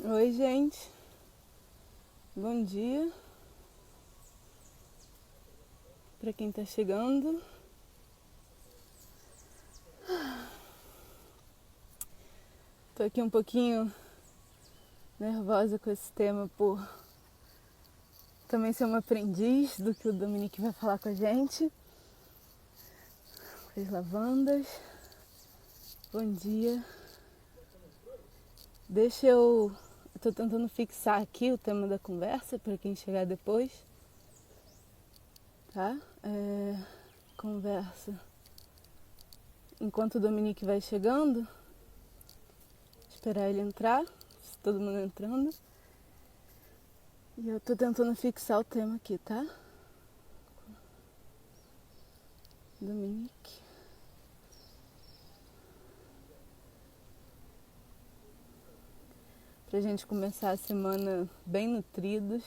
Oi, gente. Bom dia para quem tá chegando. Tô aqui um pouquinho nervosa com esse tema por também ser uma aprendiz do que o Dominique vai falar com a gente. Com as lavandas. Bom dia. Eu tô tentando fixar aqui o tema da conversa para quem chegar depois. Tá? Conversa. Enquanto o Dominique vai chegando, esperar ele entrar, todo mundo entrando. E eu tô tentando fixar o tema aqui, tá? Dominique. Pra gente começar a semana bem nutridos.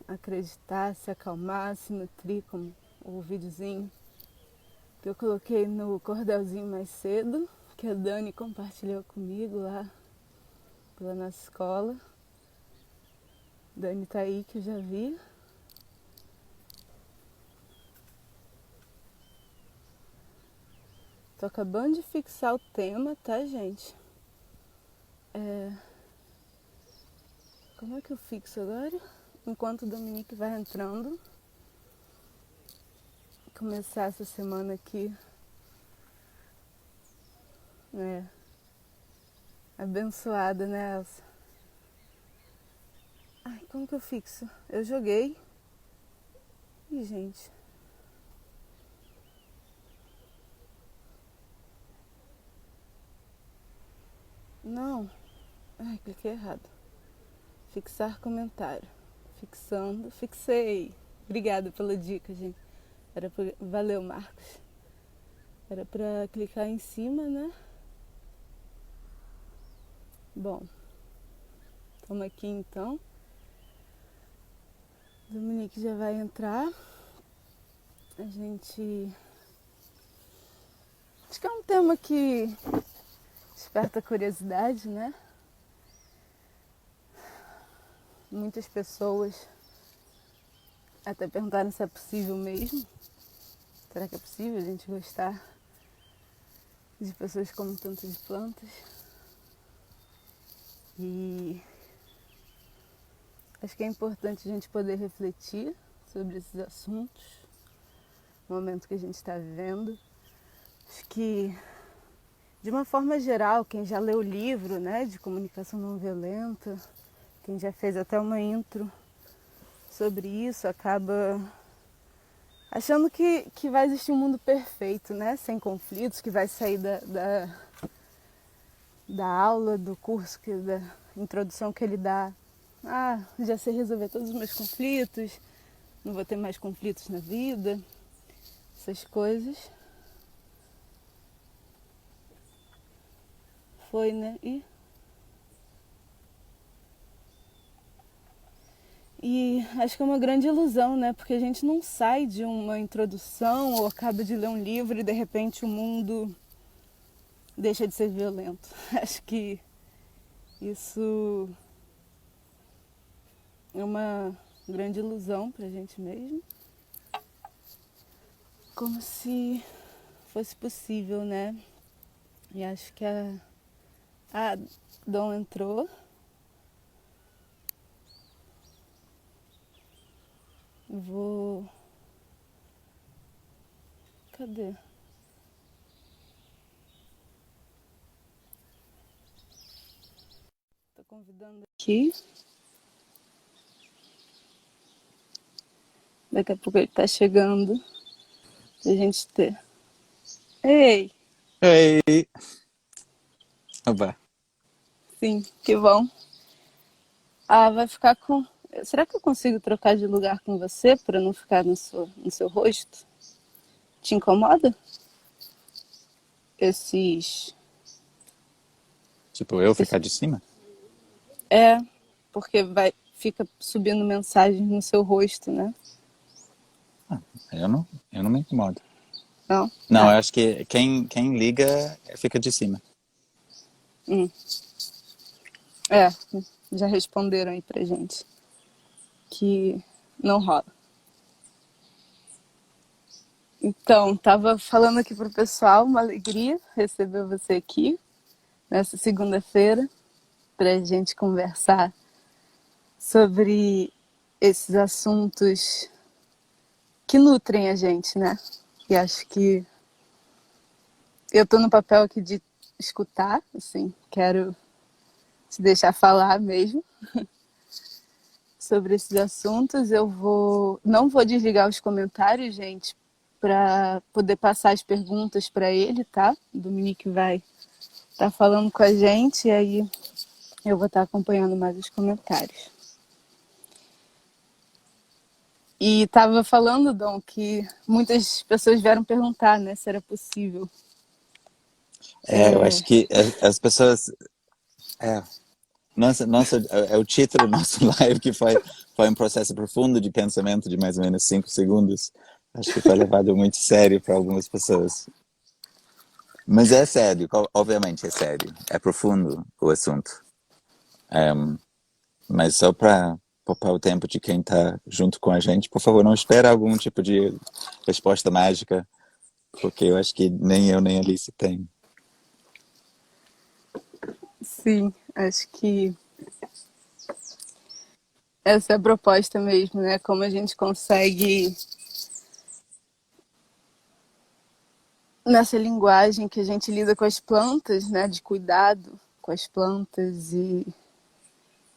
Acreditar, se acalmar, se nutrir, como o videozinho que eu coloquei no cordelzinho mais cedo, que a Dani compartilhou comigo lá pela nossa escola. Dani tá aí, que eu já vi. Tô acabando de fixar o tema, tá, gente? Como é que eu fixo agora? Enquanto o Dominique vai entrando. Começar essa semana aqui, abençoada, né, Elsa? Ai, como que eu fixo? Eu joguei. Ih, gente. Não. Ai, cliquei errado. Fixar comentário. Fixando. Fixei. Obrigada pela dica, gente. Valeu, Marcos. Era pra clicar em cima, né? Bom. Estamos aqui então. Dominique já vai entrar. A gente... Acho que é um tema que desperta curiosidade, né? Muitas pessoas até perguntaram se é possível mesmo. Será que é possível a gente gostar de pessoas como tantas plantas? E acho que é importante a gente poder refletir sobre esses assuntos, no momento que a gente está vivendo. Acho que, de uma forma geral, quem já leu o livro, né, de comunicação não violenta, quem já fez até uma intro sobre isso, acaba achando que vai existir um mundo perfeito, né, sem conflitos, que vai sair da aula, do curso, da introdução que ele dá. Ah, já sei resolver todos os meus conflitos, não vou ter mais conflitos na vida, essas coisas. Foi, né? E acho que é uma grande ilusão, né? Porque a gente não sai de uma introdução ou acaba de ler um livro e de repente o mundo deixa de ser violento. Acho que isso é uma grande ilusão pra gente mesmo. Como se fosse possível, né? E acho que a Dom entrou. Vou... Cadê? Tô convidando aqui. Daqui a pouco ele tá chegando pra gente ter. Ei! Ei, opa. Sim, que bom. Ah, vai ficar com. Será que eu consigo trocar de lugar com você para não ficar no seu rosto? Te incomoda? Esses. Tipo, eu ficar esse- de cima? É, porque fica subindo mensagens no seu rosto, né? Eu não me incomodo. Não? Não, Ah, eu acho que quem liga fica de cima. hum. É, já responderam aí pra gente que não rola. Então, tava falando aqui pro pessoal, uma alegria receber você aqui nessa segunda-feira pra gente conversar sobre esses assuntos que nutrem a gente, né? E acho que eu tô no papel aqui de escutar, assim, quero te deixar falar mesmo sobre esses assuntos. Não vou desligar os comentários, gente, para poder passar as perguntas para ele, tá? O Dominique vai estar falando com a gente e aí eu vou estar acompanhando mais os comentários. E estava falando, Dom, que muitas pessoas vieram perguntar, né, se era possível. Eu acho que as pessoas. É, é o título do nosso live que foi um processo profundo de pensamento de mais ou menos 5 segundos. Acho que foi levado muito sério para algumas pessoas. Mas é sério, obviamente é sério. É profundo o assunto. Mas só para poupar o tempo de quem está junto com a gente, por favor, não espere algum tipo de resposta mágica, porque eu acho que nem eu nem a Alice tem. Sim, acho que essa é a proposta mesmo, né? Como a gente consegue, nessa linguagem que a gente lida com as plantas, né? De cuidado com as plantas e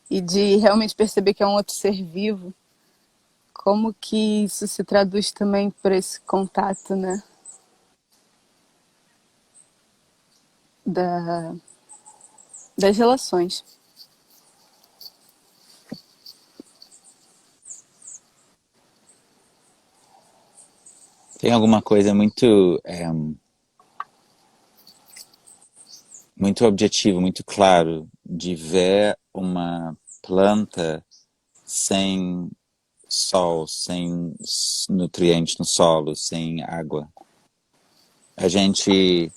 de realmente perceber que é um outro ser vivo, como que isso se traduz também por esse contato, né? Da, das relações. Tem alguma coisa muito objetivo, muito claro de ver uma planta sem sol, sem nutrientes no solo, sem água. A gente,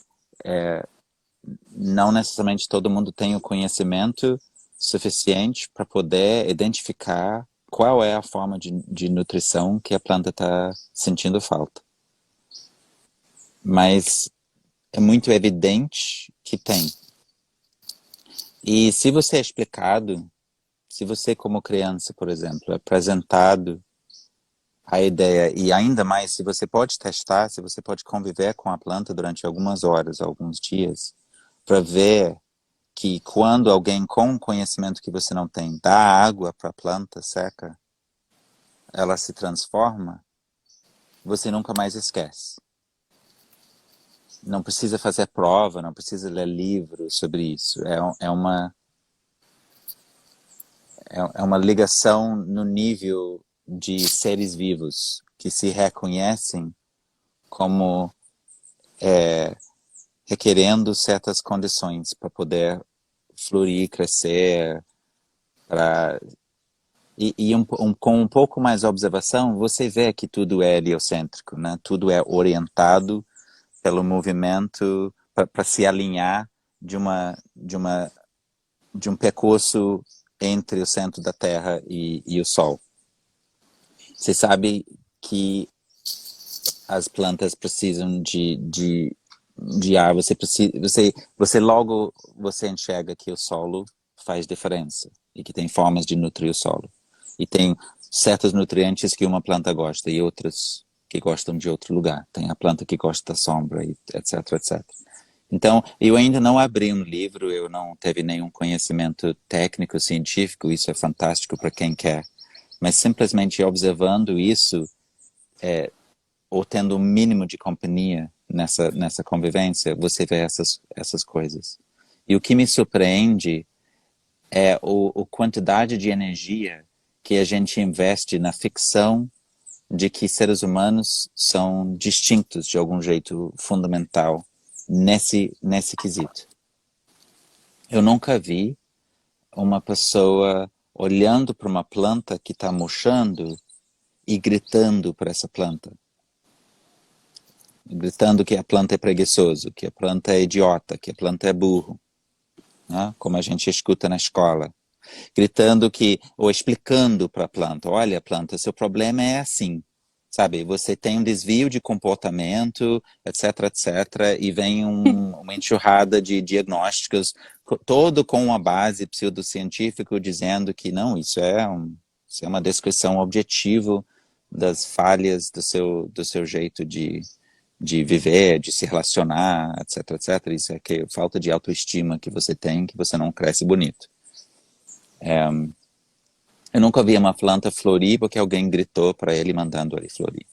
não necessariamente todo mundo tem o conhecimento suficiente para poder identificar qual é a forma de nutrição que a planta está sentindo falta. Mas é muito evidente que tem. E se você é explicado, se você como criança, por exemplo, é apresentado a ideia, e ainda mais se você pode testar, se você pode conviver com a planta durante algumas horas, alguns dias, para ver que quando alguém com um conhecimento que você não tem dá água para a planta seca, ela se transforma, você nunca mais esquece. Não precisa fazer prova, não precisa ler livro sobre isso. É uma ligação no nível de seres vivos que se reconhecem como requerendo certas condições para poder florir, crescer, para com um pouco mais de observação, você vê que tudo é heliocêntrico, né? Tudo é orientado pelo movimento para se alinhar de um percurso entre o centro da Terra e o Sol. Você sabe que as plantas precisam de ar, você logo você enxerga que o solo faz diferença e que tem formas de nutrir o solo. E tem certos nutrientes que uma planta gosta e outras que gostam de outro lugar. Tem a planta que gosta da sombra, e etc, etc. Então, eu ainda não abri um livro, eu não teve nenhum conhecimento técnico, científico, isso é fantástico para quem quer. Mas simplesmente observando isso, ou tendo um mínimo de companhia nessa convivência, você vê essas coisas. E o que me surpreende é a quantidade de energia que a gente investe na ficção de que seres humanos são distintos de algum jeito fundamental nesse quesito. Eu nunca vi uma pessoa olhando para uma planta que está murchando e gritando para essa planta. Gritando que a planta é preguiçoso, que a planta é idiota, que a planta é burro, né? Como a gente escuta na escola. Gritando que, ou explicando para a planta, olha, planta, seu problema é assim, sabe? Você tem um desvio de comportamento, etc, etc, e vem uma enxurrada de diagnósticos, todo com uma base pseudocientífica dizendo que não, isso é uma descrição objetiva das falhas do seu jeito de viver, de se relacionar, etc, etc. Isso é que falta de autoestima que você tem, que você não cresce bonito. Eu nunca vi uma planta florir porque alguém gritou para ele mandando ele florir.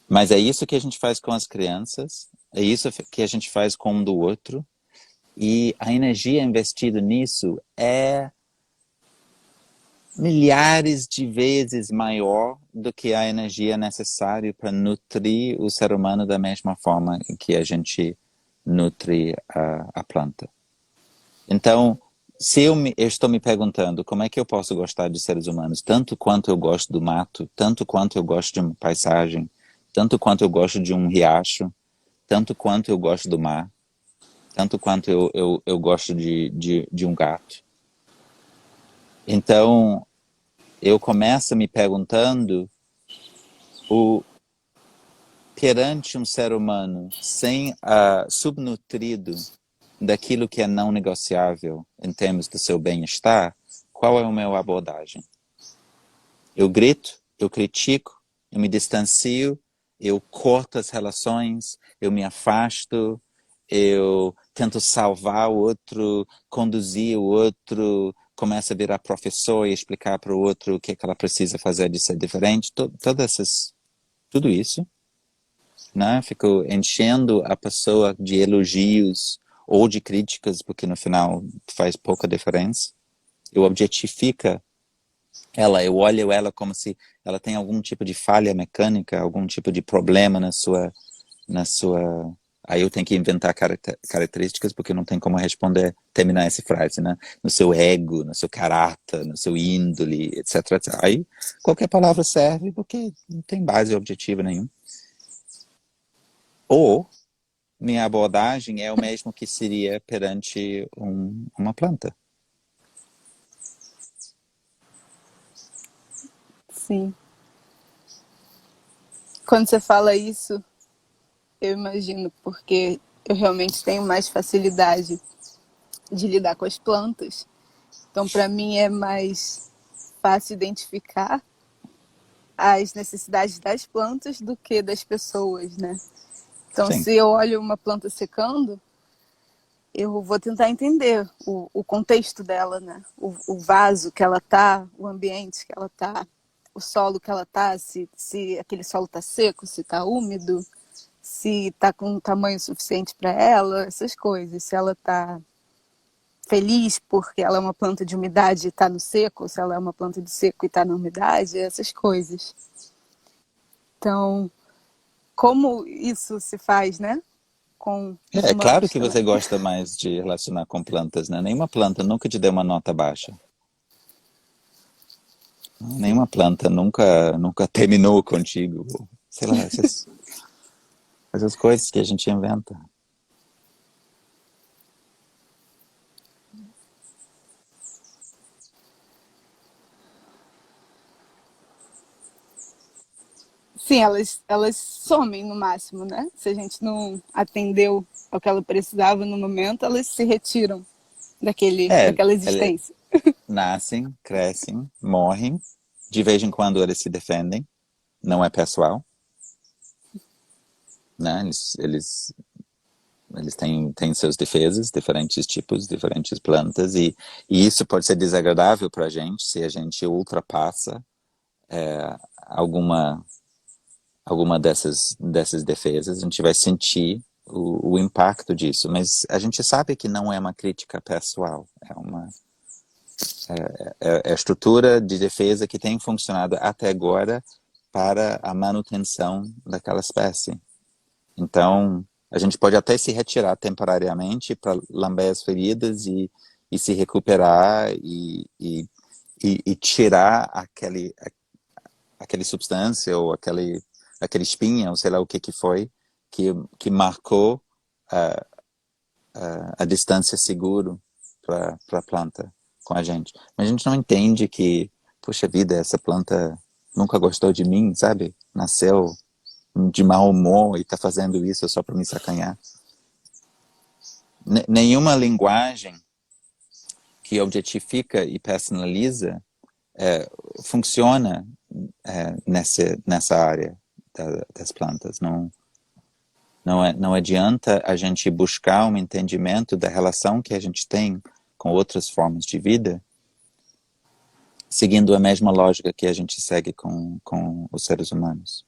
Mas é isso que a gente faz com as crianças, é isso que a gente faz com um do outro, e a energia investida nisso é milhares de vezes maior do que a energia necessária para nutrir o ser humano da mesma forma que a gente nutre a planta. Então, se eu estou me perguntando como é que eu posso gostar de seres humanos tanto quanto eu gosto do mato, tanto quanto eu gosto de uma paisagem, tanto quanto eu gosto de um riacho, tanto quanto eu gosto do mar, tanto quanto eu gosto de um gato. Então, eu começo me perguntando perante um ser humano sem subnutrido daquilo que é não negociável em termos do seu bem-estar, qual é a minha abordagem? Eu grito, eu critico, eu me distancio, eu corto as relações, eu me afasto, eu tento salvar o outro, conduzir o outro, começo a virar professor e explicar para o outro o que ela precisa fazer de ser diferente, tudo isso, né? Fico enchendo a pessoa de elogios ou de críticas, porque no final faz pouca diferença. Eu objetifico ela, eu olho ela como se ela tem algum tipo de falha mecânica, algum tipo de problema na sua... Aí eu tenho que inventar características, porque não tem como terminar essa frase, né? No seu ego, no seu caráter, no seu índole, etc, etc. Aí qualquer palavra serve, porque não tem base objetiva nenhuma. Ou minha abordagem é o mesmo que seria perante uma planta. Sim. Quando você fala isso, eu imagino, porque eu realmente tenho mais facilidade de lidar com as plantas. Então, para mim, é mais fácil identificar as necessidades das plantas do que das pessoas, né? Então, Sim. se eu olho uma planta secando, eu vou tentar entender o contexto dela, né? O vaso que ela tá, o ambiente que ela tá, o solo que ela tá, se aquele solo tá seco, se tá úmido, se tá com um tamanho suficiente para ela, essas coisas. Se ela tá feliz porque ela é uma planta de umidade e está no seco, ou se ela é uma planta de seco e está na umidade, essas coisas. Então, como isso se faz, né? Com os É claro humanos que também. você gosta mais de relacionar com plantas, né? Nenhuma planta nunca te deu uma nota baixa. Sim. Nenhuma planta nunca terminou contigo. Sei lá, essas coisas que a gente inventa. Sim, elas somem no máximo, né? Se a gente não atendeu ao que ela precisava no momento, elas se retiram daquela Eles existência. nascem, crescem, morrem. De vez em quando eles se defendem. Não é pessoal, né? Eles têm seus defesas, diferentes tipos, diferentes plantas, e isso pode ser desagradável para a gente se a gente ultrapassa alguma dessas defesas, a gente vai sentir o impacto disso, mas a gente sabe que não é uma crítica pessoal, é a estrutura de defesa que tem funcionado até agora para a manutenção daquela espécie. Então, a gente pode até se retirar temporariamente para lamber as feridas e se recuperar e tirar aquela substância ou aquele espinha, ou sei lá o que foi, que marcou a distância seguro para a planta com a gente. Mas a gente não entende que, puxa vida, essa planta nunca gostou de mim, sabe? Nasceu de mau humor e está fazendo isso só para me sacanhar. Nenhuma linguagem que objetifica e personaliza funciona nessa área das plantas. Não adianta a gente buscar um entendimento da relação que a gente tem com outras formas de vida, seguindo a mesma lógica que a gente segue com os seres humanos.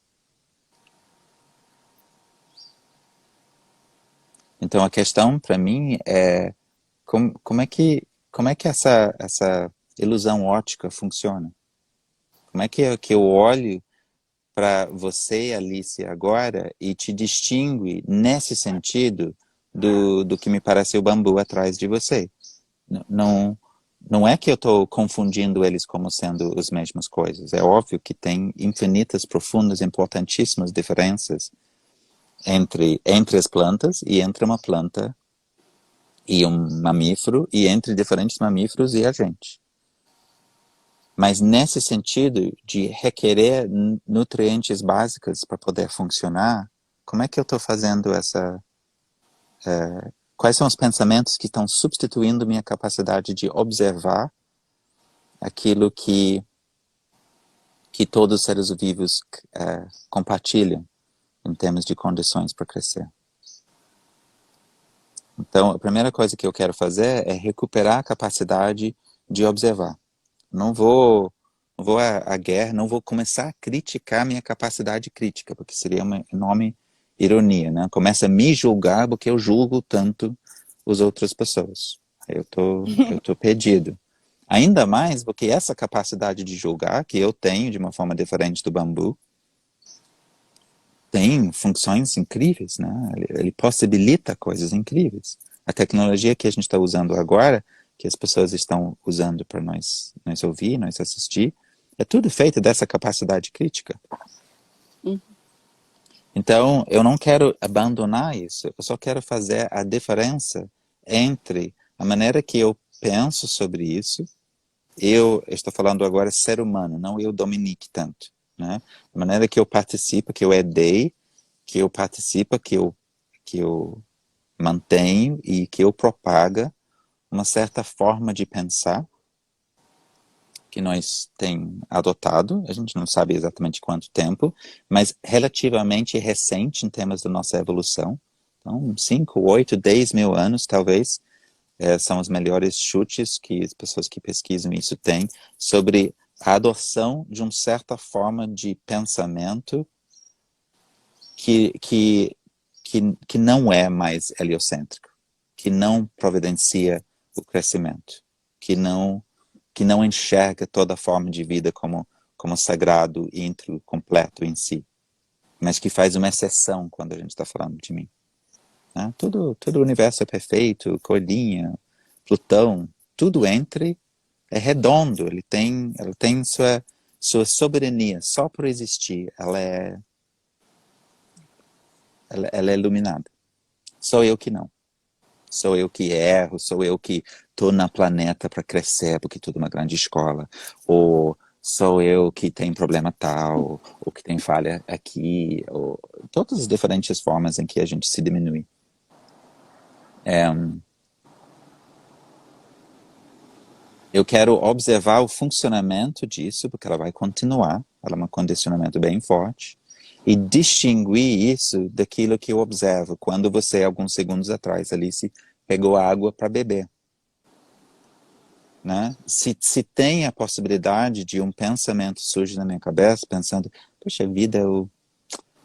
Então a questão para mim é como é que essa ilusão óptica funciona? Como é que eu olho para você, Alice, agora e te distingue nesse sentido do que me parece o bambu atrás de você? Não é que eu estou confundindo eles como sendo as mesmas coisas. É óbvio que tem infinitas, profundas, importantíssimas diferenças entre as plantas e entre uma planta e um mamífero e entre diferentes mamíferos e a gente. Mas nesse sentido de requerer nutrientes básicos para poder funcionar, como é que eu estou fazendo quais são os pensamentos que estão substituindo minha capacidade de observar aquilo que todos os seres vivos compartilham em termos de condições para crescer? Então, a primeira coisa que eu quero fazer é recuperar a capacidade de observar. Não vou à guerra, não vou começar a criticar minha capacidade crítica, porque seria uma enorme ironia, né? Começa a me julgar porque eu julgo tanto as outras pessoas. Aí eu tô perdido. Ainda mais porque essa capacidade de julgar, que eu tenho de uma forma diferente do bambu, tem funções incríveis, né? Ele possibilita coisas incríveis. A tecnologia que a gente está usando agora, que as pessoas estão usando para nós ouvir, nós assistir, é tudo feito dessa capacidade crítica. Então, eu não quero abandonar isso, eu só quero fazer a diferença entre a maneira que eu penso sobre isso, eu estou falando agora ser humano, não eu, Dominique, tanto, né? A maneira que eu participo, que eu herdei, que eu participo, que eu mantenho e que eu propaga uma certa forma de pensar que nós tem adotado, a gente não sabe exatamente quanto tempo, mas relativamente recente em termos da nossa evolução. Então, 5, 8, 10 mil anos, talvez, são os melhores chutes que as pessoas que pesquisam isso têm sobre a adoção de uma certa forma de pensamento que não é mais heliocêntrico, que não providencia o crescimento, que não enxerga toda forma de vida como sagrado, íntegro, completo em si, mas que faz uma exceção quando a gente está falando de mim. Né? Todo o universo é perfeito, Cordinha, Plutão, tudo é redondo, ela tem sua soberania, só por existir, ela é iluminada. Sou eu que não. Sou eu que erro, sou eu que estou na planeta para crescer, porque tudo é uma grande escola. Ou sou eu que tem problema tal, ou que tem falha aqui, ou todas as diferentes formas em que a gente se diminui. Eu quero observar o funcionamento disso, porque ela vai continuar, ela é um condicionamento bem forte, e distinguir isso daquilo que eu observo quando você, alguns segundos atrás, Alice, pegou água para beber. Né? Se tem a possibilidade de um pensamento surgir na minha cabeça, pensando, poxa vida, o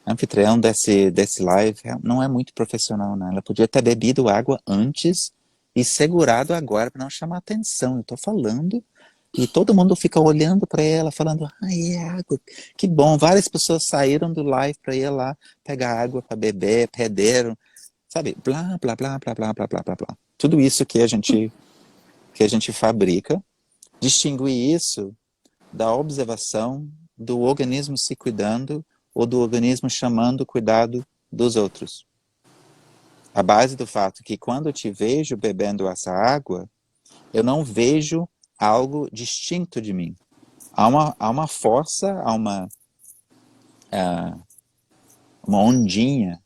anfitrião desse live não é muito profissional, né? Ela podia ter bebido água antes e segurado agora para não chamar atenção. Eu estou falando e todo mundo fica olhando para ela, falando, ai, é água, que bom. Várias pessoas saíram do live para ir lá pegar água para beber, perderam, sabe? Blá, blá, blá, blá, blá, blá, blá, blá, blá. Tudo isso que a gente fabrica, distinguir isso da observação do organismo se cuidando ou do organismo chamando o cuidado dos outros. A base do fato que quando eu te vejo bebendo essa água, eu não vejo algo distinto de mim. Há uma força, há uma ondinha,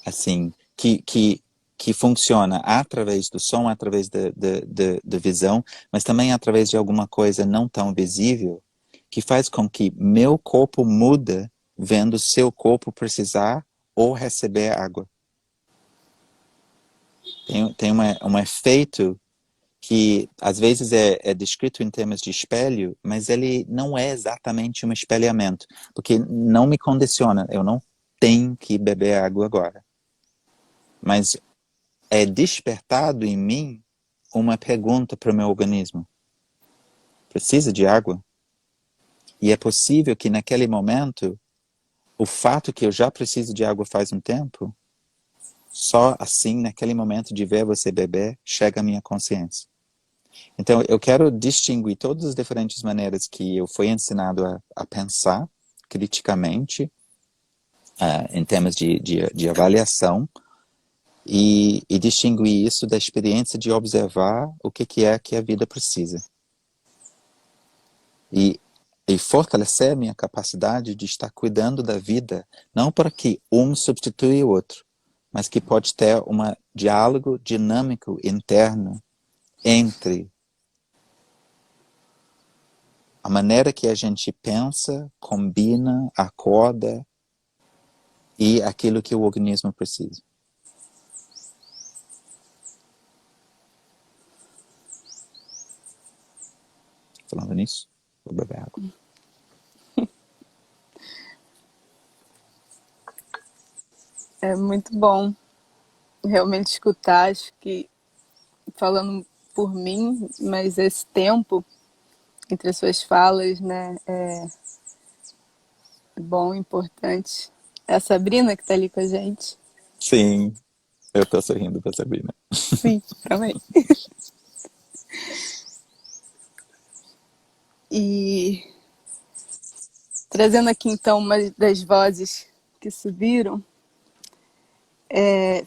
assim, que funciona através do som, através da visão, mas também através de alguma coisa não tão visível, que faz com que meu corpo muda vendo seu corpo precisar ou receber água. Tem um efeito que às vezes é descrito em termos de espelho, mas ele não é exatamente um espelhamento, porque não me condiciona, eu não tenho que beber água agora. Mas é despertado em mim uma pergunta para o meu organismo. Precisa de água? E é possível que naquele momento, o fato que eu já preciso de água faz um tempo, só assim, naquele momento de ver você beber, chega a minha consciência. Então, eu quero distinguir todas as diferentes maneiras que eu fui ensinado a pensar criticamente, em termos de avaliação, e distinguir isso da experiência de observar o que é que a vida precisa. E fortalecer a minha capacidade de estar cuidando da vida, não para que um substitui o outro, mas que pode ter um diálogo dinâmico interno entre a maneira que a gente pensa, combina, acorda e aquilo que o organismo precisa. Falando nisso, vou beber água. É muito bom realmente escutar, acho que falando por mim, mas esse tempo entre as suas falas, né, é bom, importante. É a Sabrina que tá ali com a gente. Sim, eu tô sorrindo pra Sabrina. Sim, também. E trazendo aqui então uma das vozes que subiram,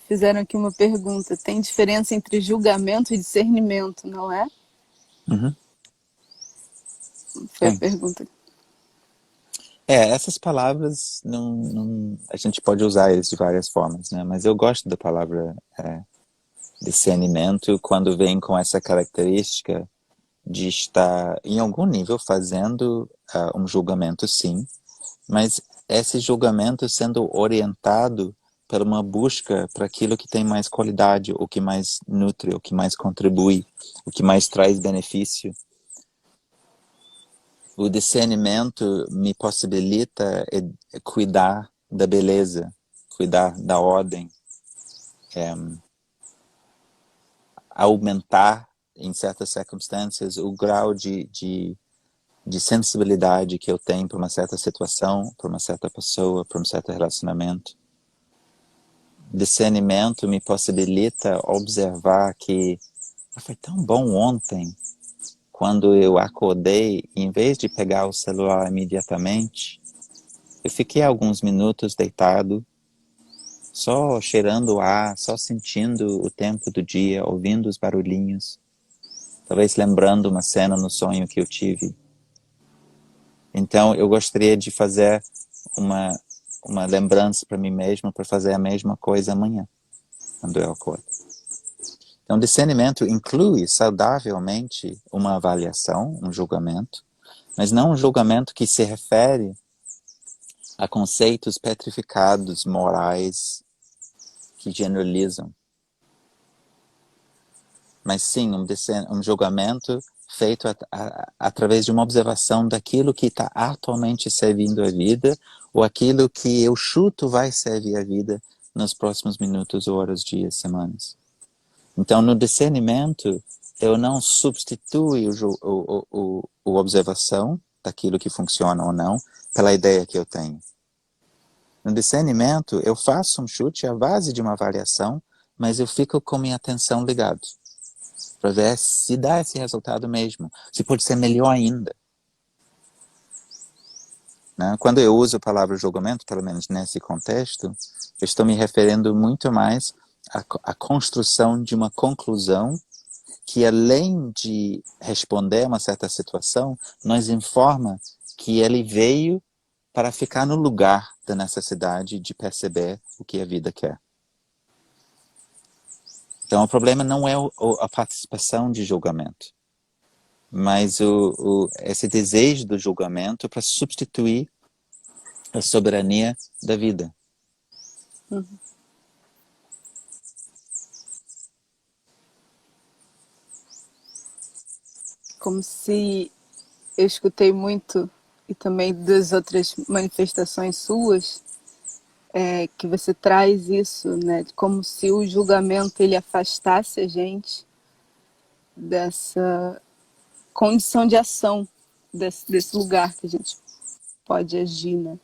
fizeram aqui uma pergunta. Tem diferença entre julgamento e discernimento, não é? Uhum. Foi a Tem. pergunta. Essas palavras, a gente pode usar eles de várias formas, né? Mas eu gosto da palavra discernimento quando vem com essa característica de estar, em algum nível, fazendo um julgamento, sim, mas esse julgamento sendo orientado por uma busca para aquilo que tem mais qualidade, o que mais nutre, o que mais contribui, o que mais traz benefício. O discernimento me possibilita cuidar da beleza, cuidar da ordem, aumentar, em certas circunstâncias, o grau de sensibilidade que eu tenho para uma certa situação, para uma certa pessoa, para um certo relacionamento. Discernimento me possibilita observar que foi tão bom ontem, quando eu acordei, em vez de pegar o celular imediatamente, eu fiquei alguns minutos deitado, só cheirando o ar, só sentindo o tempo do dia, ouvindo os barulhinhos, talvez lembrando uma cena no sonho que eu tive. Então, eu gostaria de fazer uma lembrança para mim mesmo, para fazer a mesma coisa amanhã, quando eu acordo. Então, discernimento inclui saudavelmente uma avaliação, um julgamento, mas não um julgamento que se refere a conceitos petrificados, morais, que generalizam. Mas sim, um julgamento feito através de uma observação daquilo que está atualmente servindo a vida, ou aquilo que eu chuto vai servir a vida nos próximos minutos, horas, dias, semanas. Então, no discernimento, eu não substituo a observação daquilo que funciona ou não pela ideia que eu tenho. No discernimento, eu faço um chute à base de uma avaliação, mas eu fico com minha atenção ligada para ver se dá esse resultado mesmo, se pode ser melhor ainda. né? Quando eu uso a palavra julgamento, pelo menos nesse contexto, eu estou me referindo muito mais à construção de uma conclusão que, além de responder a uma certa situação, nos informa que ele veio para ficar no lugar da necessidade de perceber o que a vida quer. Então, o problema não é a participação de julgamento, mas esse desejo do julgamento para substituir a soberania da vida. Uhum. Como se eu escutei muito, e também das outras manifestações suas, que você traz isso, né? Como se o julgamento ele afastasse a gente dessa condição de ação, desse lugar que a gente pode agir, né?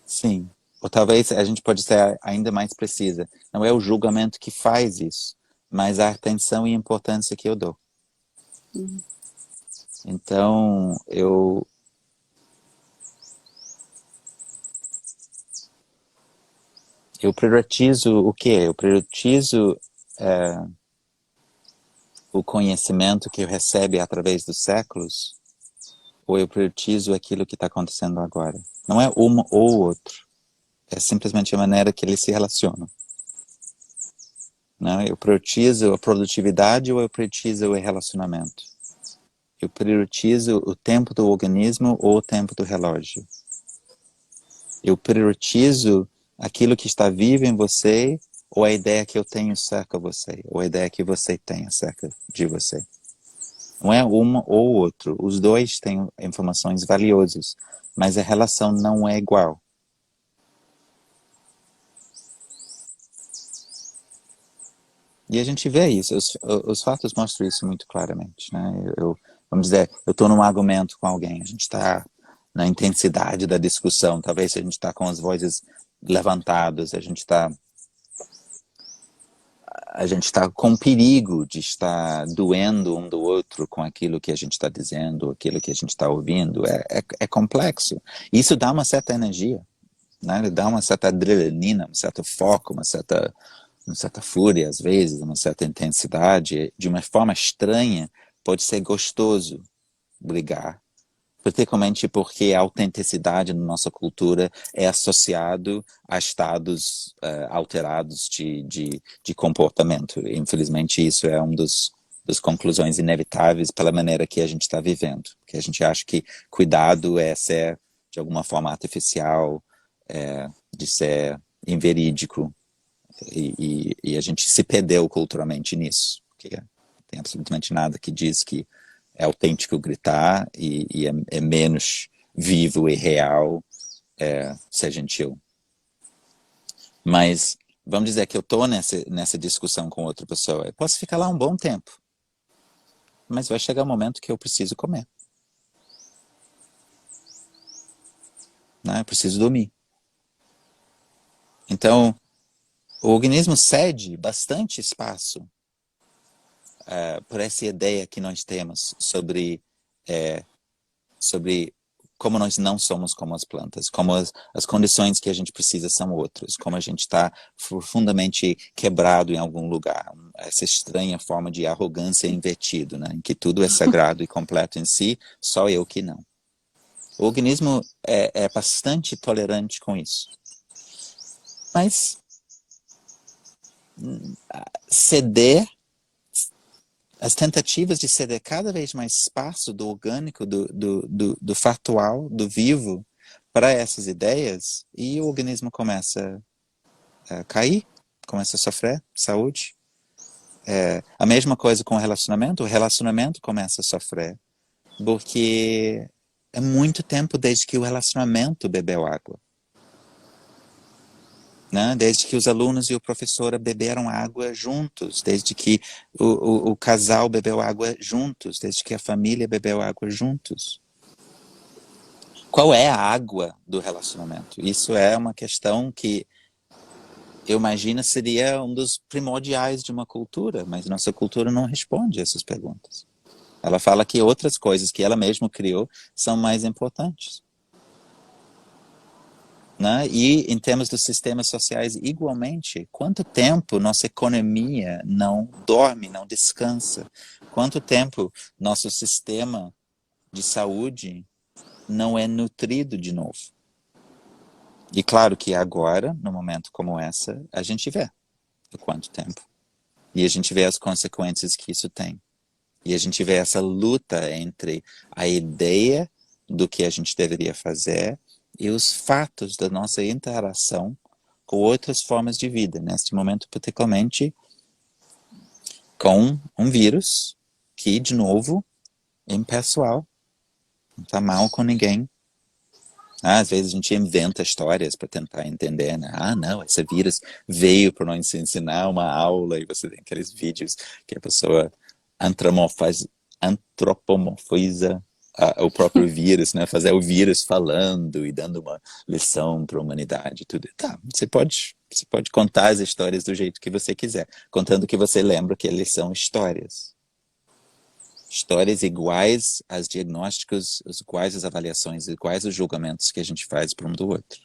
Sim. Ou talvez a gente pode ser ainda mais precisa. Não é o julgamento que faz isso, mas a atenção e importância que eu dou. Uhum. Então, eu prioritizo o quê? Eu prioritizo o conhecimento que eu recebo através dos séculos, ou eu prioritizo aquilo que está acontecendo agora? Não é um ou outro. É simplesmente a maneira que eles se relacionam. Não? Eu prioritizo a produtividade ou eu prioritizo o relacionamento? Eu prioritizo o tempo do organismo ou o tempo do relógio? Eu prioritizo aquilo que está vivo em você ou a ideia que eu tenho acerca de você, ou a ideia que você tem acerca de você? Não é uma ou outro. Os dois têm informações valiosas, mas a relação não é igual. E a gente vê isso, os fatos mostram isso muito claramente, né? Vamos dizer, eu estou num argumento com alguém, a gente está na intensidade da discussão, talvez a gente está com as vozes levantadas, a gente está com perigo de estar doendo um do outro com aquilo que a gente está dizendo, aquilo que a gente está ouvindo, é complexo. Isso dá uma certa energia, né? Dá uma certa adrenalina, um certo foco, uma certa fúria, às vezes, uma certa intensidade. De uma forma estranha, pode ser gostoso brigar, particularmente porque a autenticidade na nossa cultura é associado a estados alterados de comportamento. Infelizmente, isso é um das conclusões inevitáveis pela maneira que a gente está vivendo, porque a gente acha que cuidado é ser, de alguma forma, artificial, de ser inverídico, e a gente se perdeu culturalmente nisso, porque não tem absolutamente nada que diz que é autêntico gritar e é menos vivo e real ser gentil. Mas vamos dizer que eu estou nessa discussão com outra pessoa. Eu posso ficar lá um bom tempo, mas vai chegar um momento que eu preciso comer. Né? Eu preciso dormir. Então, o organismo cede bastante espaço por essa ideia que nós temos sobre como nós não somos como as plantas, como as condições que a gente precisa são outras, como a gente está profundamente quebrado em algum lugar, essa estranha forma de arrogância invertido, né, em que tudo é sagrado e completo em si, só eu que não. O organismo é bastante tolerante com isso. Mas ceder, as tentativas de ceder cada vez mais espaço do orgânico, do factual, do vivo, para essas ideias, e o organismo começa a cair, começa a sofrer saúde. A mesma coisa com o relacionamento começa a sofrer, porque é muito tempo desde que o relacionamento bebeu água. Né? Desde que os alunos e o professor beberam água juntos, desde que o casal bebeu água juntos, desde que a família bebeu água juntos. Qual é a água do relacionamento? Isso é uma questão que eu imagino seria um dos primordiais de uma cultura, mas nossa cultura não responde a essas perguntas. Ela fala que outras coisas que ela mesma criou são mais importantes. né? E em termos dos sistemas sociais, igualmente, quanto tempo nossa economia não dorme, não descansa? Quanto tempo nosso sistema de saúde não é nutrido de novo? E claro que agora, num momento como essa, a gente vê por quanto tempo. E a gente vê as consequências que isso tem. E a gente vê essa luta entre a ideia do que a gente deveria fazer e os fatos da nossa interação com outras formas de vida, neste momento particularmente com um vírus que, de novo, é impessoal, não está mal com ninguém. Às vezes a gente inventa histórias para tentar entender, né? Ah, não, esse vírus veio para nos ensinar uma aula e você tem aqueles vídeos que a pessoa antropomorfiza o próprio vírus, né? Fazer o vírus falando e dando uma lição para a humanidade, tudo. Tá, você pode contar as histórias do jeito que você quiser, contando que você lembra que eles são histórias. Histórias iguais aos diagnósticos, iguais às avaliações, iguais aos julgamentos que a gente faz para um do outro.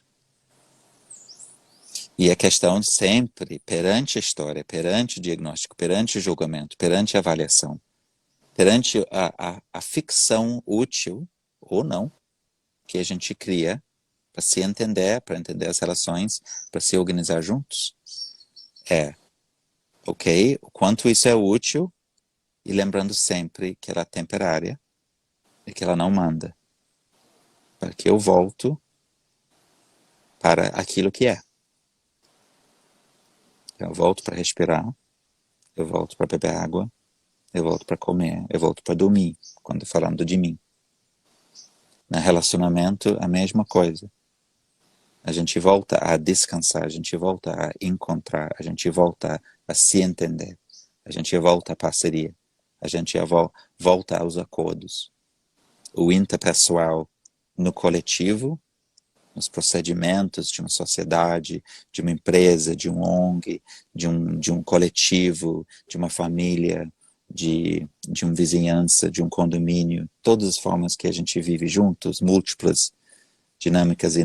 E a questão sempre, perante a história, perante o diagnóstico, perante o julgamento, perante a avaliação, perante a ficção útil, ou não, que a gente cria para se entender, para entender as relações, para se organizar juntos, ok, o quanto isso é útil, e lembrando sempre que ela é temporária e que ela não manda. Para que eu volto para aquilo que é. Eu volto para respirar, eu volto para beber água, eu volto para comer, eu volto para dormir, quando falando de mim. No relacionamento, a mesma coisa. A gente volta a descansar, a gente volta a encontrar, a gente volta a se entender, a gente volta à parceria, a gente volta aos acordos. O interpessoal no coletivo, nos procedimentos de uma sociedade, de uma empresa, de um ONG, de um coletivo, de uma família, de uma vizinhança, de um condomínio, todas as formas que a gente vive juntos, múltiplas dinâmicas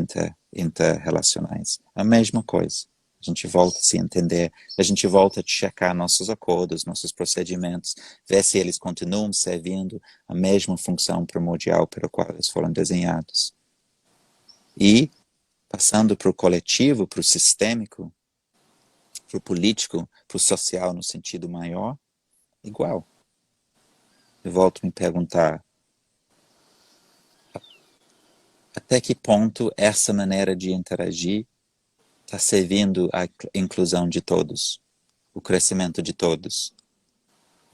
interrelacionais. A mesma coisa. A gente volta a se entender, a gente volta a checar nossos acordos, nossos procedimentos, ver se eles continuam servindo a mesma função primordial para a qual eles foram desenhados. E, passando para o coletivo, para o sistêmico, para o político, para o social no sentido maior, igual. Eu volto a me perguntar até que ponto essa maneira de interagir está servindo à inclusão de todos, o crescimento de todos,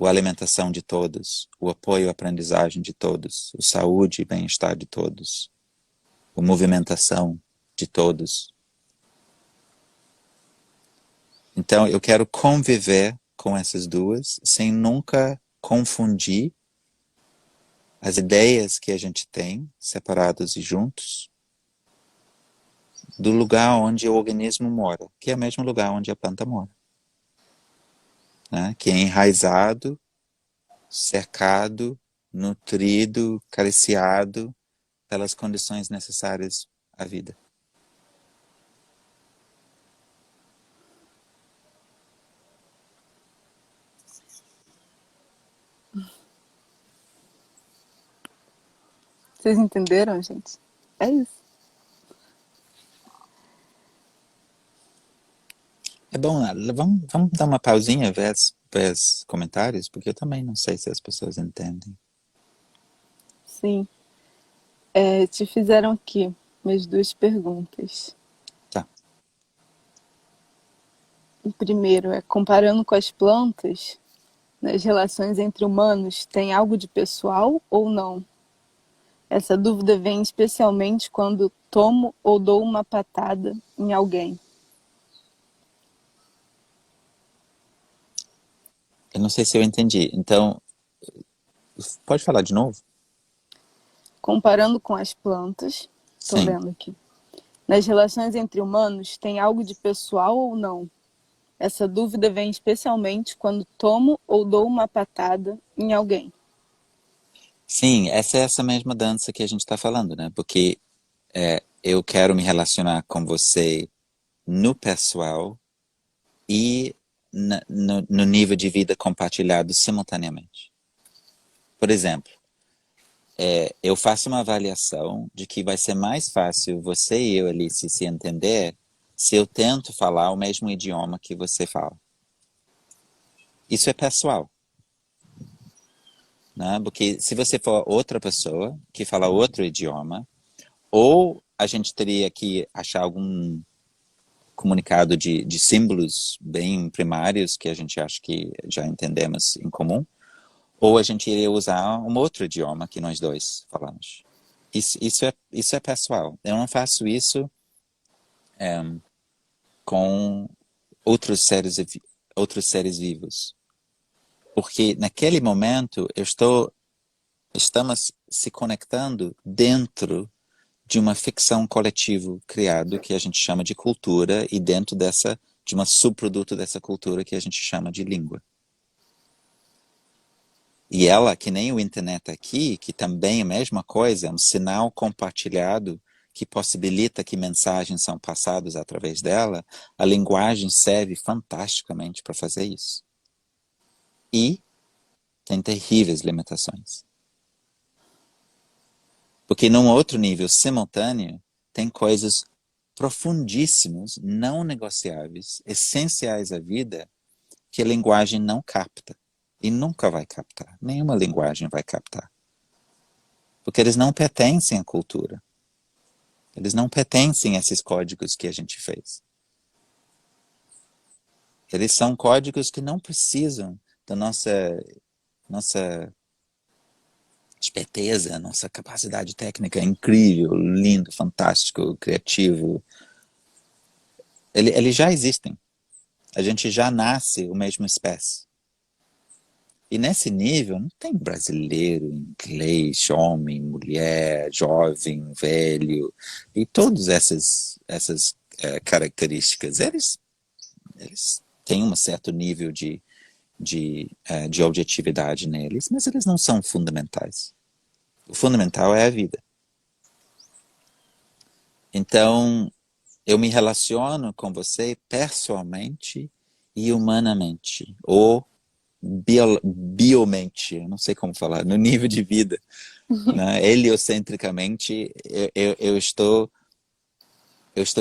a alimentação de todos, o apoio à aprendizagem de todos, a saúde e bem-estar de todos, a movimentação de todos. Então, eu quero conviver com essas duas sem nunca confundir as ideias que a gente tem, separados e juntos, do lugar onde o organismo mora, que é o mesmo lugar onde a planta mora. Né? Que é enraizado, cercado, nutrido, acariciado pelas condições necessárias à vida. Vocês entenderam, gente? É isso. É bom, vamos dar uma pausinha, ver os comentários, porque eu também não sei se as pessoas entendem. Sim. Te fizeram aqui mais duas perguntas. Tá. O primeiro é, comparando com as plantas, nas relações entre humanos, tem algo de pessoal ou não? Essa dúvida vem especialmente quando tomo ou dou uma patada em alguém. Eu não sei se eu entendi. Então, pode falar de novo? Comparando com as plantas, estou Sim. lendo aqui. Nas relações entre humanos, tem algo de pessoal ou não? Essa dúvida vem especialmente quando tomo ou dou uma patada em alguém. Sim, essa é essa mesma dança que a gente está falando, né? Porque eu quero me relacionar com você no pessoal e no nível de vida compartilhado simultaneamente. Por exemplo, eu faço uma avaliação de que vai ser mais fácil você e eu, Alice, se entender se eu tento falar o mesmo idioma que você fala. Isso é pessoal, né? Porque se você for outra pessoa que fala outro idioma, ou a gente teria que achar algum comunicado de símbolos bem primários que a gente acha que já entendemos em comum, ou a gente iria usar um outro idioma que nós dois falamos. Isso é pessoal. Eu não faço isso com outros seres vivos. Porque naquele momento estamos se conectando dentro de uma ficção coletiva criada que a gente chama de cultura e dentro de um subproduto dessa cultura que a gente chama de língua. E ela, que nem o internet aqui, que também é a mesma coisa, é um sinal compartilhado que possibilita que mensagens são passadas através dela, a linguagem serve fantasticamente para fazer isso. E tem terríveis limitações. Porque num outro nível simultâneo, tem coisas profundíssimas, não negociáveis, essenciais à vida, que a linguagem não capta. E nunca vai captar. Nenhuma linguagem vai captar. Porque eles não pertencem à cultura. Eles não pertencem a esses códigos que a gente fez. Eles são códigos que não precisam da nossa esperteza, nossa capacidade técnica incrível, lindo, fantástico, criativo. Eles já existem. A gente já nasce o mesmo espécie. E nesse nível não tem brasileiro, inglês, homem, mulher, jovem, velho, e todas essas características. Eles têm um certo nível de objetividade neles, mas eles não são fundamentais. O fundamental é a vida. Então, eu me relaciono com você pessoalmente e humanamente, ou biomente, eu não sei como falar, no nível de vida, né? Heliocentricamente, eu estou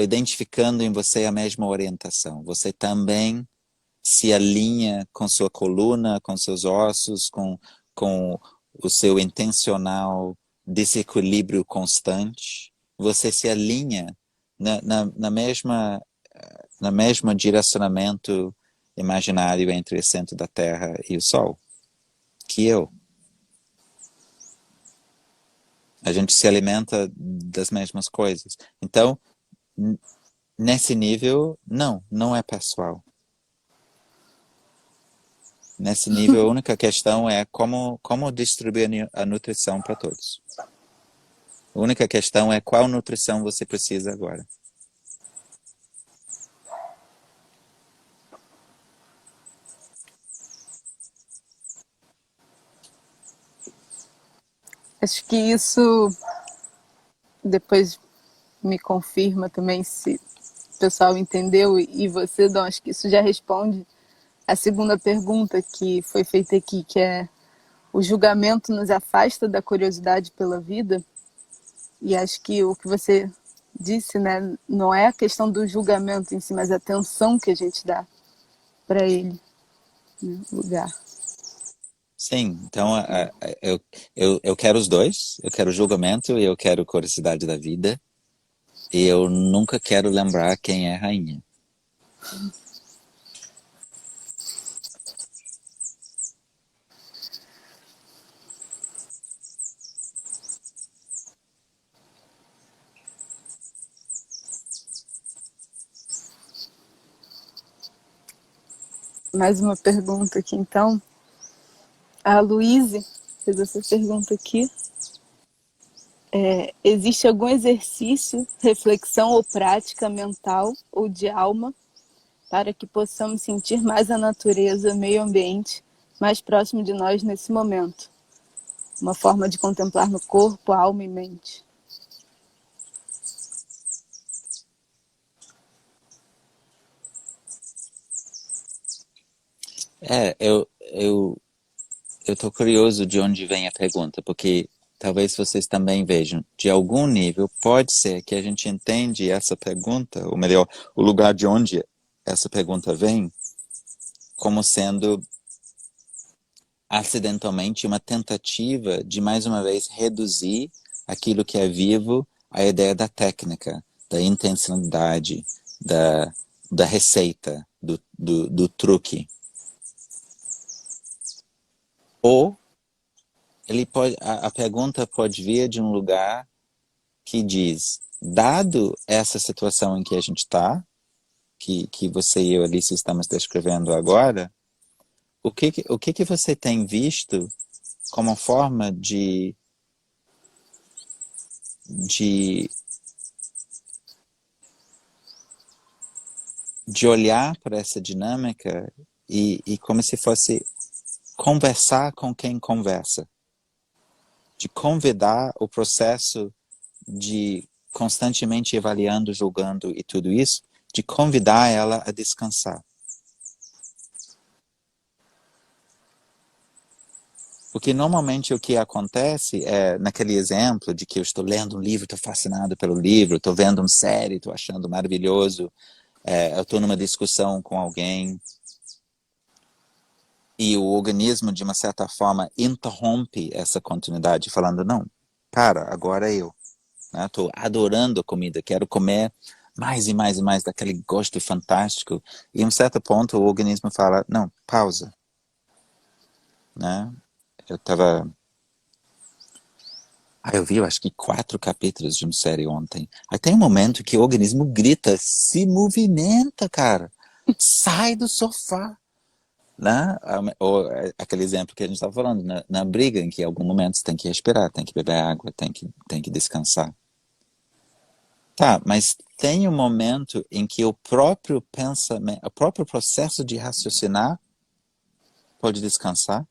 identificando em você a mesma orientação. Você também se alinha com sua coluna, com seus ossos, com o seu intencional desequilíbrio constante. Você se alinha na mesma direcionamento imaginário entre o centro da Terra e o Sol, que eu. A gente se alimenta das mesmas coisas. Então, nesse nível, não é pessoal. Nesse nível, a única questão é como distribuir a nutrição para todos. A única questão é qual nutrição você precisa agora. Acho que isso depois me confirma também se o pessoal entendeu e você, Dom, acho que isso já responde a segunda pergunta que foi feita aqui, que é: o julgamento nos afasta da curiosidade pela vida? E acho que o que você disse, né, não é a questão do julgamento em si, mas a atenção que a gente dá para ele, né, lugar. Sim, então eu quero os dois. Eu quero julgamento e eu quero curiosidade da vida. E eu nunca quero lembrar quem é rainha. Mais uma pergunta aqui, então. A Luíse fez essa pergunta aqui. Existe algum exercício, reflexão ou prática mental ou de alma para que possamos sentir mais a natureza, meio ambiente, mais próximo de nós nesse momento? Uma forma de contemplar no corpo, alma e mente. Eu tô curioso de onde vem a pergunta, porque talvez vocês também vejam, de algum nível, pode ser que a gente entende essa pergunta, ou melhor, o lugar de onde essa pergunta vem, como sendo acidentalmente uma tentativa de, mais uma vez, reduzir aquilo que é vivo à ideia da técnica, da intencionalidade, da, da receita, do truque. Ou a pergunta pode vir de um lugar que diz, dado essa situação em que a gente está, que você e eu, Alice, estamos descrevendo agora, o que você tem visto como forma de, de olhar para essa dinâmica e como se fosse conversar com quem conversa, de convidar o processo de constantemente avaliando, julgando e tudo isso, de convidar ela a descansar. Porque normalmente o que acontece é, naquele exemplo de que eu estou lendo um livro, estou fascinado pelo livro, estou vendo uma série, estou achando maravilhoso, eu estou numa discussão com alguém e o organismo, de uma certa forma, interrompe essa continuidade, falando, não, para, agora eu. Estou adorando a comida, quero comer mais e mais e mais daquele gosto fantástico. E em um certo ponto o organismo fala, não, pausa. Né? Eu vi, eu acho que 4 capítulos de uma série ontem. Aí tem um momento que o organismo grita, se movimenta, cara. Sai do sofá. Né? Ou aquele exemplo que a gente estava falando, na briga, em que em algum momento você tem que respirar, tem que beber água, tem que descansar. Tá, mas tem um momento em que o próprio pensamento, o próprio processo de raciocinar pode descansar?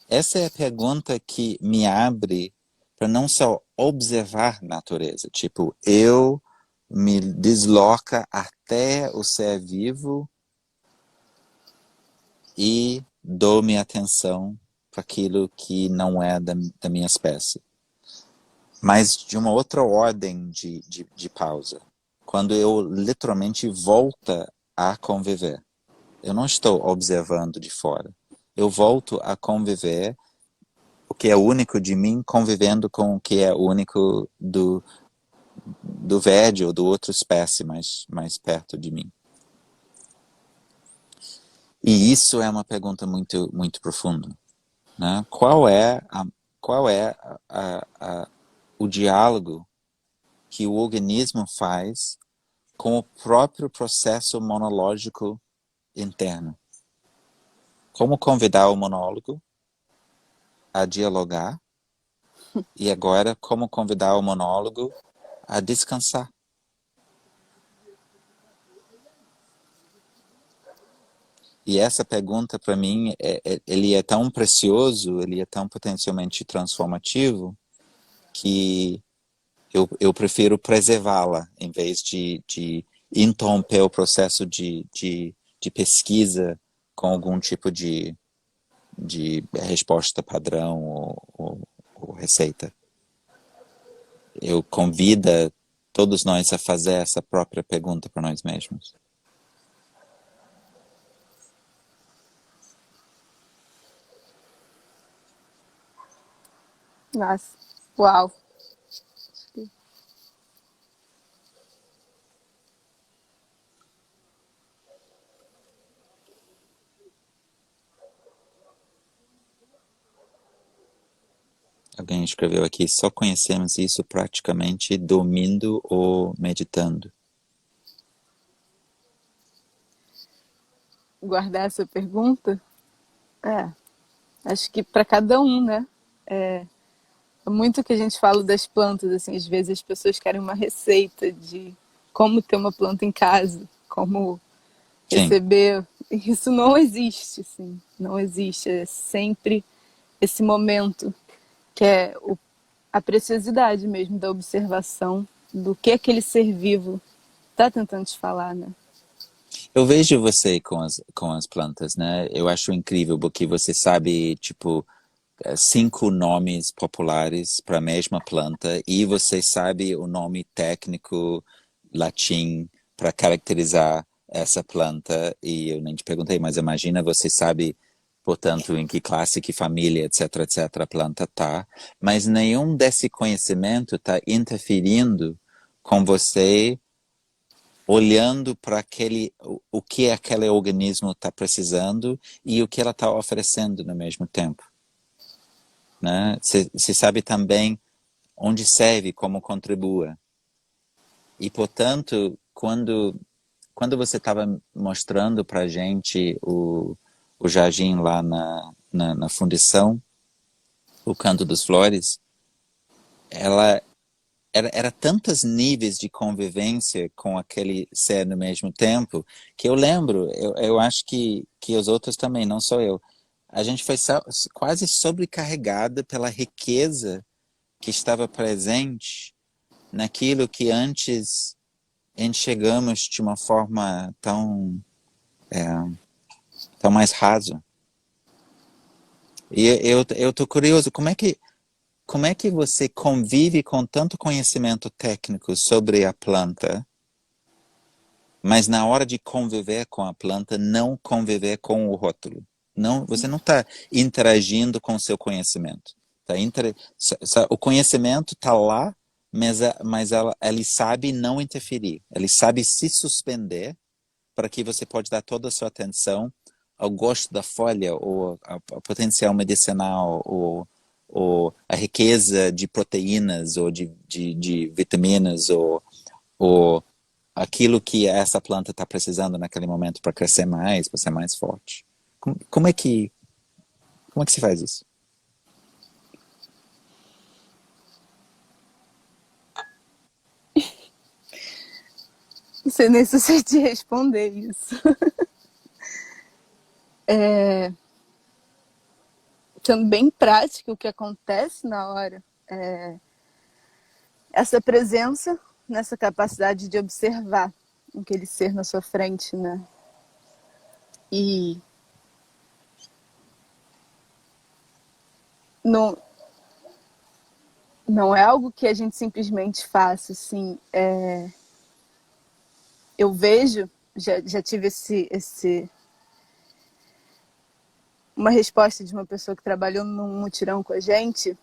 Essa é a pergunta que me abre para não só observar natureza, tipo, eu me desloca até o ser vivo e dou minha atenção para aquilo que não é da minha espécie. Mas de uma outra ordem de pausa. Quando eu literalmente volto a conviver. Eu não estou observando de fora. Eu volto a conviver o que é único de mim, convivendo com o que é único do verde ou do outro espécie mais perto de mim. E isso é uma pergunta muito, muito profunda. Né? Qual é o diálogo que o organismo faz com o próprio processo monológico interno? Como convidar o monólogo a dialogar e agora como convidar o monólogo a descansar? E essa pergunta, para mim, ele é tão precioso, ele é tão potencialmente transformativo, que eu prefiro preservá-la, em vez de interromper o processo de pesquisa com algum tipo de resposta padrão ou receita. Eu convido todos nós a fazer essa própria pergunta para nós mesmos. Nossa, uau. Alguém escreveu aqui, só conhecemos isso praticamente dormindo ou meditando. Guardar essa pergunta? É, acho que para cada um, né? É muito que a gente fala das plantas, assim, às vezes as pessoas querem uma receita de como ter uma planta em casa, como Sim, receber. Isso não existe, assim, não existe. É sempre esse momento que é a preciosidade mesmo da observação do que aquele ser vivo está tentando te falar, né? Eu vejo você com as plantas, né? Eu acho incrível porque você sabe, tipo, 5 nomes populares para a mesma planta e você sabe o nome técnico latim para caracterizar essa planta. E eu nem te perguntei, mas imagina você sabe, portanto, em que classe, que família, etc, etc, a planta tá. Mas nenhum desse conhecimento está interferindo com você olhando para o que aquele organismo está precisando e o que ela está oferecendo no mesmo tempo, né? Você sabe também onde serve, como contribua. E, portanto, quando você estava mostrando para a gente o jardim lá na fundição, o Canto das Flores, ela era tantos níveis de convivência com aquele ser no mesmo tempo, que eu lembro, eu acho que os outros também, não só eu, a gente foi quase sobrecarregada pela riqueza que estava presente naquilo que antes enxergamos de uma forma tão mais raso. E eu tô curioso, como é que você convive com tanto conhecimento técnico sobre a planta, mas na hora de conviver com a planta, não conviver com o rótulo? Não, você não está interagindo com o seu conhecimento. O conhecimento está lá, mas ele sabe não interferir. Ele sabe se suspender para que você pode dar toda a sua atenção ao gosto da folha, ou ao potencial medicinal, ou a riqueza de proteínas, ou de vitaminas, ou aquilo que essa planta está precisando naquele momento para crescer mais, para ser mais forte. Como é que se faz isso? Não sei nem se eu sei te responder isso. Sendo bem prático, o que acontece na hora é essa presença, nessa capacidade de observar aquele ser na sua frente, né? E não, não é algo que a gente simplesmente faça, assim. Eu vejo, já tive uma resposta de uma pessoa que trabalhou num mutirão com a gente,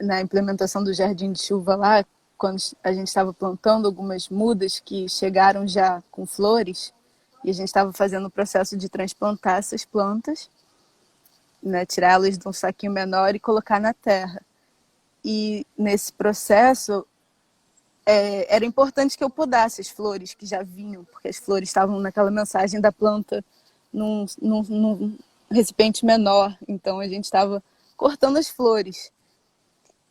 na implementação do jardim de chuva lá, quando a gente estava plantando algumas mudas que chegaram já com flores, e a gente estava fazendo o processo de transplantar essas plantas, né, tirá-las de um saquinho menor e colocar na terra. E nesse processo, era importante que eu podasse as flores que já vinham, porque as flores estavam naquela mensagem da planta num recipiente menor. Então a gente estava cortando as flores.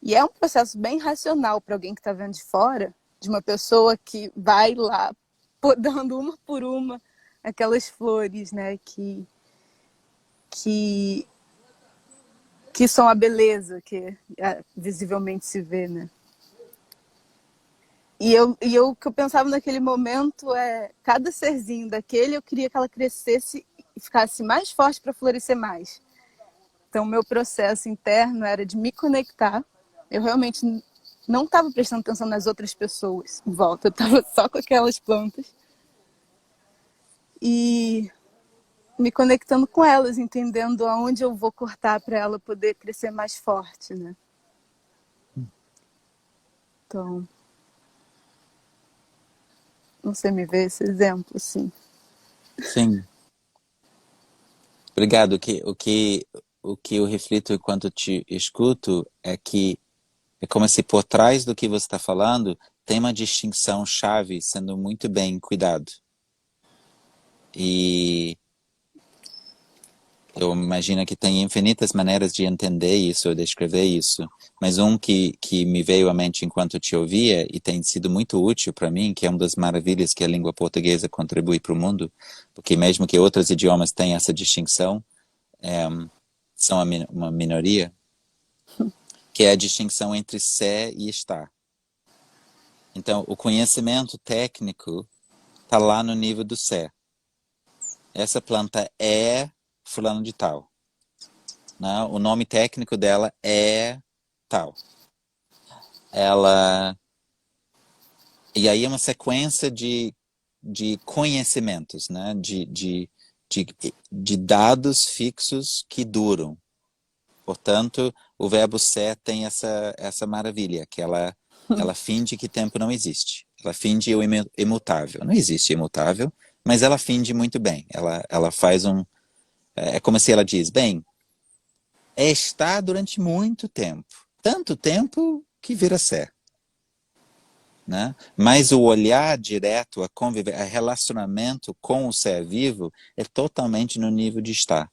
E é um processo bem racional para alguém que está vendo de fora, de uma pessoa que vai lá podando uma por uma aquelas flores, né, que, que são a beleza que visivelmente se vê, né? O que eu pensava naquele momento é, cada serzinho daquele, eu queria que ela crescesse e ficasse mais forte para florescer mais. Então, meu processo interno era de me conectar. Eu realmente não estava prestando atenção nas outras pessoas em volta, eu estava só com aquelas plantas. E me conectando com elas, entendendo aonde eu vou cortar para ela poder crescer mais forte, né? Então, não sei me ver esse exemplo, assim. Sim. Obrigado. O que eu reflito enquanto te escuto é que é como se por trás do que você está falando tem uma distinção chave sendo muito bem cuidado. E eu imagino que tem infinitas maneiras de entender isso ou descrever isso, mas que me veio à mente enquanto te ouvia e tem sido muito útil para mim, que é uma das maravilhas que a língua portuguesa contribui para o mundo, porque mesmo que outros idiomas tenham essa distinção, são uma minoria, que é a distinção entre ser e estar. Então, o conhecimento técnico está lá no nível do ser. essa planta é fulano de tal, né? O nome técnico dela é tal. E aí é uma sequência de conhecimentos, né? De, de dados fixos que duram. Portanto, o verbo ser tem essa maravilha, que ela finge que tempo não existe. Ela finge o imutável. Não existe imutável, mas ela finge muito bem. Ela faz É como se ela diz, bem, está durante muito tempo. Tanto tempo que vira ser. Né? Mas o olhar direto, a conviver, a relacionamento com o ser vivo é totalmente no nível de estar.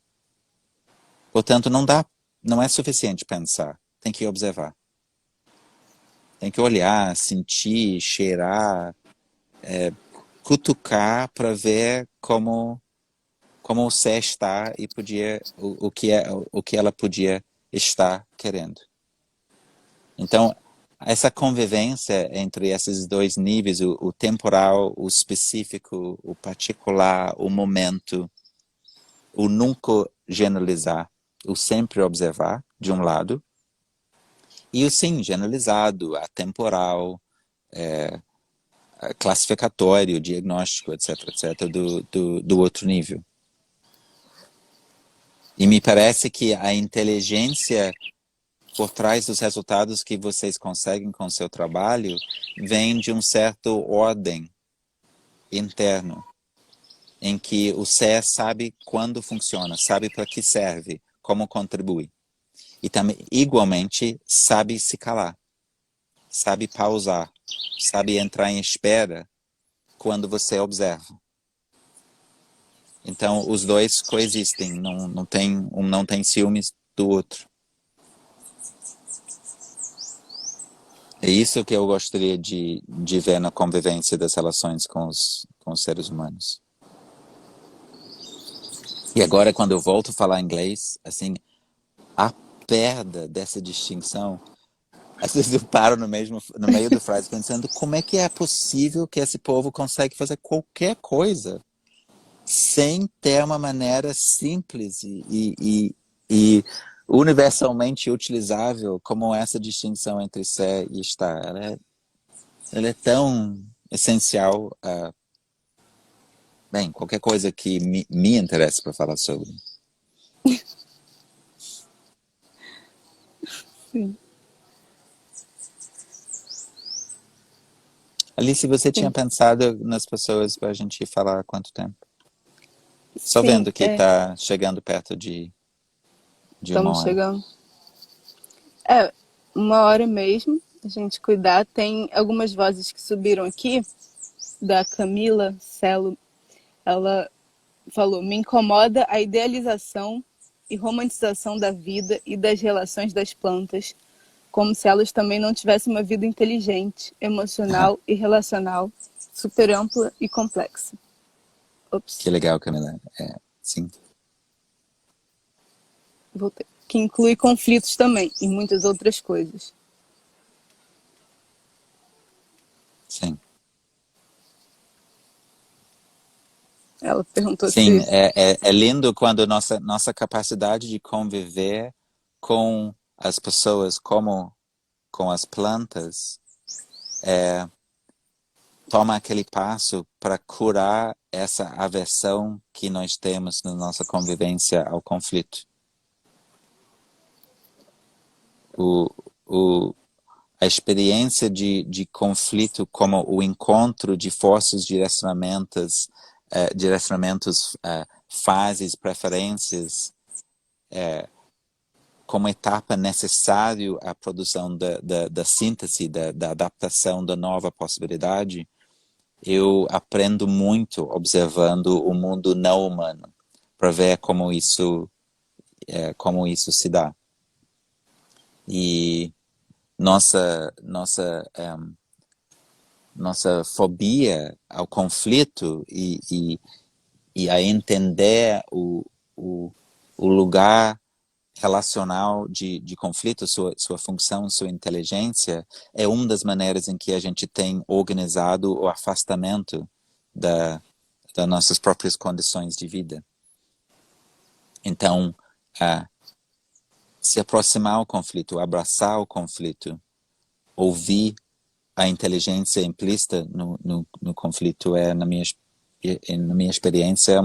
Portanto, não é suficiente pensar, tem que observar. Tem que olhar, sentir, cheirar, cutucar para ver como o ser está e o que ela podia estar querendo. Então, essa convivência entre esses dois níveis, o temporal, o específico, o particular, o momento, o nunca generalizar, o sempre observar, de um lado, e o sim, generalizado, atemporal, classificatório, diagnóstico, etc., etc., do outro nível. E me parece que a inteligência por trás dos resultados que vocês conseguem com o seu trabalho vem de um certo ordem interno, em que o ser sabe quando funciona, sabe para que serve, como contribui. E também, igualmente, sabe se calar, sabe pausar, sabe entrar em espera quando você observa. Então, os dois coexistem, um não tem ciúmes do outro. É isso que eu gostaria de ver na convivência das relações com os seres humanos. E agora, quando eu volto a falar inglês, assim, a perda dessa distinção, às vezes eu paro no meio da frase pensando como é que é possível que esse povo consegue fazer qualquer coisa sem ter uma maneira simples e universalmente utilizável como essa distinção entre ser e estar. Ela é tão essencial a, bem, qualquer coisa que me interessa para falar sobre. Sim. Alice, você tinha Sim. pensado nas pessoas para a gente falar há quanto tempo? Só Sim, vendo que está chegando perto de uma estamos hora. chegando. 1 hora mesmo, a gente cuidar. Tem algumas vozes que subiram aqui, da Camila Celo. Ela falou: me incomoda a idealização e romantização da vida e das relações das plantas, como se elas também não tivessem uma vida inteligente, emocional e relacional, super ampla e complexa. Que Ops, legal, Camila. Sim, voltei. Que inclui conflitos também e muitas outras coisas. sim. Ela perguntou Sim, se é lindo quando nossa capacidade de conviver com as pessoas como com as plantas toma aquele passo para curar essa aversão que nós temos na nossa convivência ao conflito. O, o, a experiência de conflito como o encontro de forças direcionamentos, fases, preferências, como etapa necessária à produção da síntese, da adaptação da nova possibilidade, eu aprendo muito observando o mundo não humano, para ver como isso se dá. E nossa fobia ao conflito e a entender o lugar relacional de conflito, sua função, sua inteligência, é uma das maneiras em que a gente tem organizado o afastamento das nossas próprias condições de vida. Então, se aproximar ao conflito, abraçar o conflito, ouvir a inteligência implícita no conflito na minha experiência,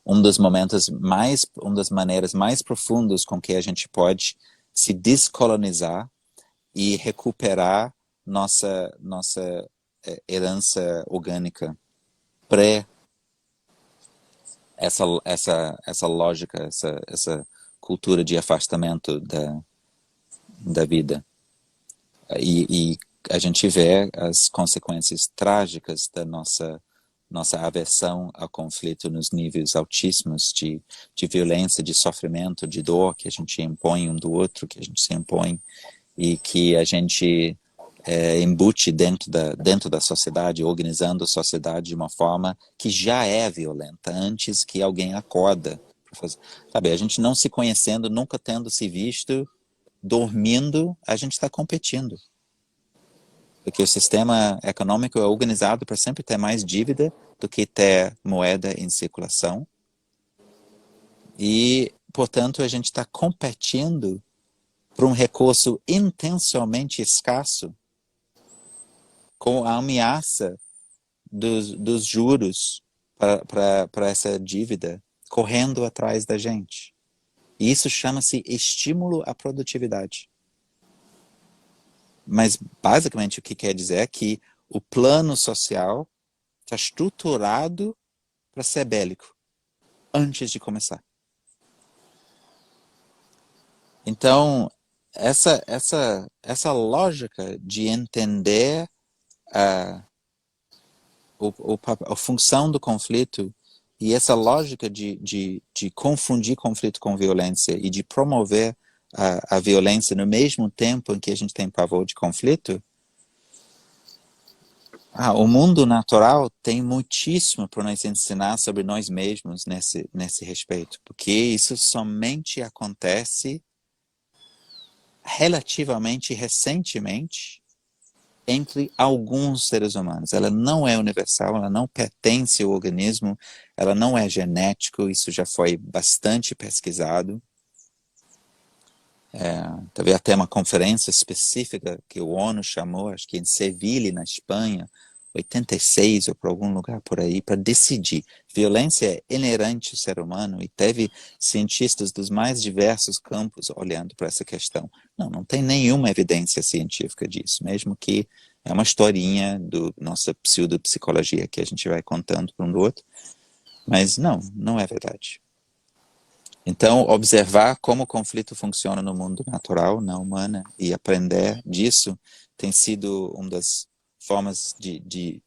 um dos momentos uma das maneiras mais profundas com que a gente pode se descolonizar e recuperar nossa herança orgânica pré essa lógica, essa cultura de afastamento da vida. E a gente vê as consequências trágicas da nossa aversão ao conflito nos níveis altíssimos de violência, de sofrimento, de dor que a gente impõe um do outro, que a gente se impõe e que a gente embute dentro da sociedade, organizando a sociedade de uma forma que já é violenta, antes que alguém acorda. Sabe, a gente não se conhecendo, nunca tendo se visto, dormindo, a gente está competindo. Porque o sistema econômico é organizado para sempre ter mais dívida do que ter moeda em circulação. E, portanto, a gente está competindo por um recurso intencionalmente escasso com a ameaça dos juros para essa dívida correndo atrás da gente. E isso chama-se estímulo à produtividade. Mas, basicamente, o que quer dizer é que o plano social está estruturado para ser bélico, antes de começar. Então, essa lógica de entender a função do conflito e essa lógica de confundir conflito com violência e de promover a violência no mesmo tempo em que a gente tem pavor de conflito, o mundo natural tem muitíssimo para nos ensinar sobre nós mesmos nesse respeito, porque isso somente acontece relativamente recentemente entre alguns seres humanos. Ela não é universal, ela não pertence ao organismo, ela não é genético, isso já foi bastante pesquisado. Teve até uma conferência específica que o ONU chamou, acho que em Sevilha, na Espanha, 86 ou por algum lugar por aí, para decidir. Violência é inerente ao ser humano e teve cientistas dos mais diversos campos olhando para essa questão. Não tem nenhuma evidência científica disso, mesmo que é uma historinha da nossa pseudopsicologia que a gente vai contando para um do outro, mas não é verdade. Então, observar como o conflito funciona no mundo natural, na humana, e aprender disso tem sido uma das formas de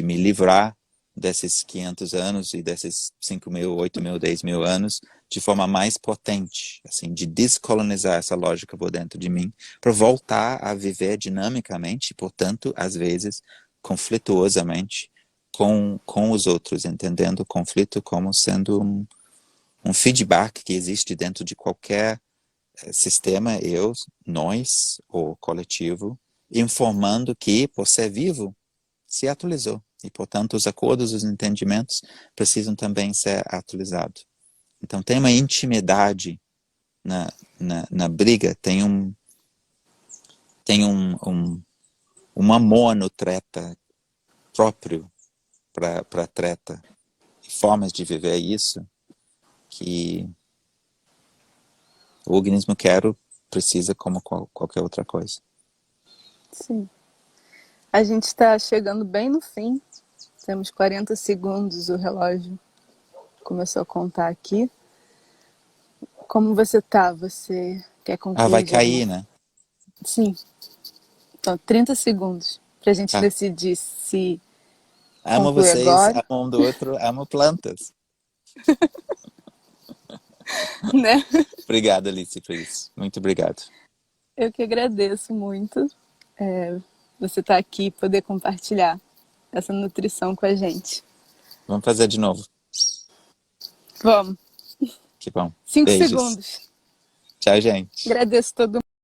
me livrar desses 500 anos e desses 5.000, 8.000, 10.000 anos de forma mais potente, assim, de descolonizar essa lógica por dentro de mim, para voltar a viver dinamicamente, portanto, às vezes, conflituosamente com os outros, entendendo o conflito como sendo um feedback que existe dentro de qualquer sistema, nós, ou coletivo, informando que, por ser vivo, se atualizou. E, portanto, os acordos, os entendimentos precisam também ser atualizados. Então, tem uma intimidade na briga, tem um amor no treta próprio para treta. Formas de viver isso que o organismo precisa como qualquer outra coisa. Sim. A gente está chegando bem no fim. Temos 40 segundos, o relógio começou a contar aqui. Como você tá? Você quer concluir? Vai cair, né? Sim. Então, 30 segundos para a gente decidir se amo conclui vocês, agora. amo um do outro, amo plantas. Né? Obrigado, Alice, por isso. Muito obrigado. Eu que agradeço muito você estar aqui e poder compartilhar essa nutrição com a gente. Vamos fazer de novo. Vamos. Que bom. 5 Beijos. segundos. Tchau, gente. Agradeço todo mundo.